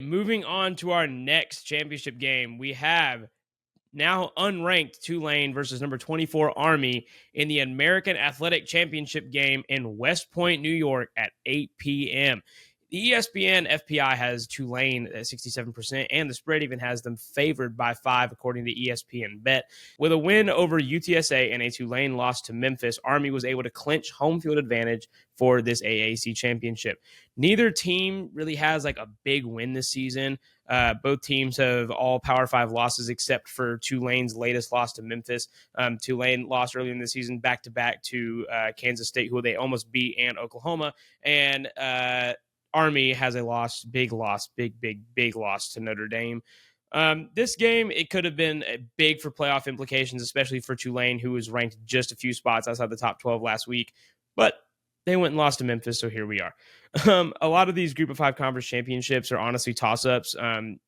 moving on to our next championship game, we have now unranked Tulane versus number 24 Army in the American Athletic Championship game in West Point, New York at 8 p.m. The ESPN FPI has Tulane at 67%, and the spread even has them favored by 5, according to ESPN Bet. With a win over UTSA and a Tulane loss to Memphis, Army was able to clinch home field advantage for this AAC championship. Neither team really has like a big win this season. Both teams have all Power 5 losses except for Tulane's latest loss to Memphis. Tulane lost earlier in the season back-to-back to Kansas State, who they almost beat, and Oklahoma. And Army has a loss, big loss to Notre Dame. This game, it could have been big for playoff implications, especially for Tulane, who was ranked just a few spots outside the top 12 last week. But they went and lost to Memphis, so here we are. A lot of these Group of 5 conference championships are honestly toss-ups.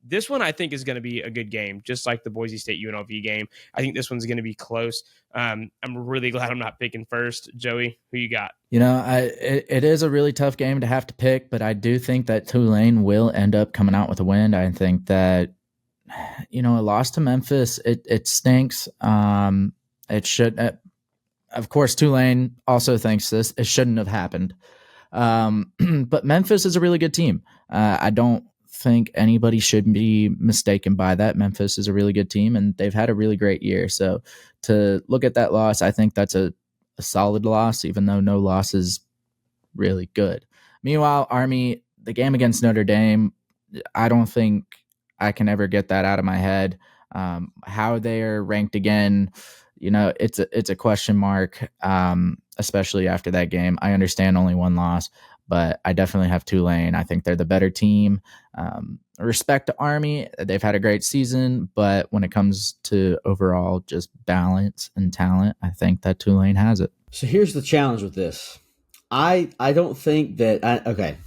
This one, I think, is going to be a good game, just like the Boise State UNLV game. I think this one's going to be close. I'm really glad I'm not picking first. Joey, who you got? It is a really tough game to have to pick, but I do think that Tulane will end up coming out with a win. I think that, a loss to Memphis, it stinks. It should. Of course, Tulane also thinks this. It shouldn't have happened. But Memphis is a really good team. I don't think anybody should be mistaken by that. Memphis is a really good team, and they've had a really great year. So to look at that loss, I think that's a solid loss, even though no loss is really good. Meanwhile, Army, the game against Notre Dame, I don't think I can ever get that out of my head. How they're ranked again, it's a question mark, especially after that game. I understand only one loss, but I definitely have Tulane. I think they're the better team. Respect to Army. They've had a great season, but when it comes to overall just balance and talent, I think that Tulane has it. So here's the challenge with this. I don't think that okay.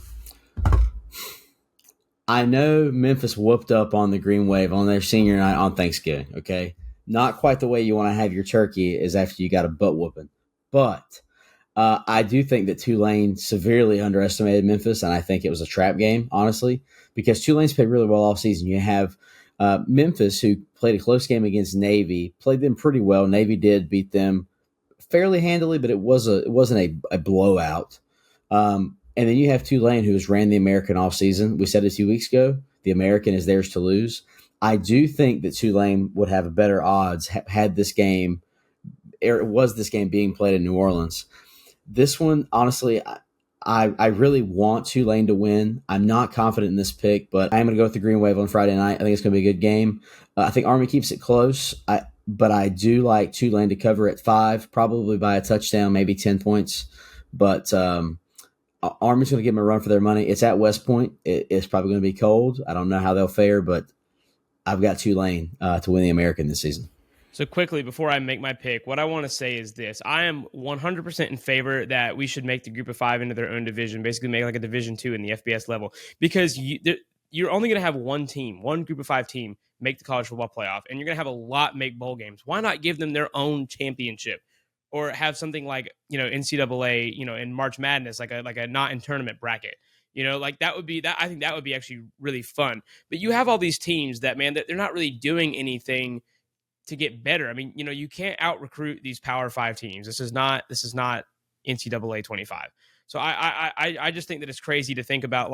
I know Memphis whooped up on the Green Wave on their senior night on Thanksgiving, okay? Not quite the way you want to have your turkey is after you got a butt whooping. But I do think that Tulane severely underestimated Memphis, and I think it was a trap game, honestly, because Tulane's played really well all season. You have Memphis, who played a close game against Navy, played them pretty well. Navy did beat them fairly handily, but it wasn't a blowout. And then you have Tulane, who has ran the American all season. We said it 2 weeks ago. The American is theirs to lose. I do think that Tulane would have a better odds had this game, or was this game being played in New Orleans. This one, honestly, I really want Tulane to win. I'm not confident in this pick, but I am going to go with the Green Wave on Friday night. I think it's going to be a good game. I think Army keeps it close, but I do like Tulane to cover at 5, probably by a touchdown, maybe 10 points. But Army's going to give them a run for their money. It's at West Point. It's probably going to be cold. I don't know how they'll fare, but I've got Tulane to win the American this season. So quickly, before I make my pick, what I want to say is this. I am 100% in favor that we should make the Group of 5 into their own division, basically make like a Division 2 in the FBS level, because you're only going to have one Group of 5 team make the college football playoff, and you're going to have a lot make bowl games. Why not give them their own championship? Or have something like, NCAA, in March Madness, like a not in tournament bracket, like that would be that. I think that would be actually really fun. But you have all these teams that they're not really doing anything to get better. I mean, you can't out recruit these Power 5 teams. This is not NCAA 25. So I just think that it's crazy to think about,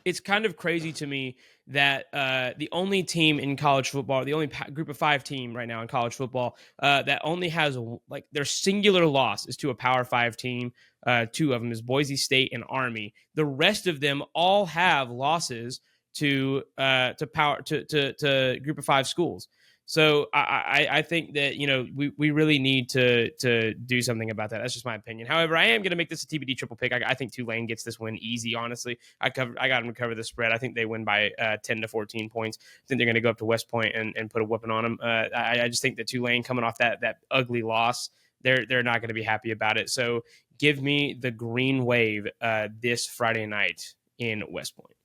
it's kind of crazy to me that the only team in college football, the only Group of 5 team right now in college football that only has their singular loss is to a Power 5 team. 2 of them is Boise State and Army. The rest of them all have losses to Group of 5 schools. So I think that, we really need to do something about that. That's just my opinion. However, I am going to make this a TBD triple pick. I think Tulane gets this win easy, honestly. I got them to cover the spread. I think they win by 10 to 14 points. I think they're going to go up to West Point and put a whooping on them. I just think that Tulane, coming off that ugly loss, they're not going to be happy about it. So give me the Green Wave this Friday night in West Point.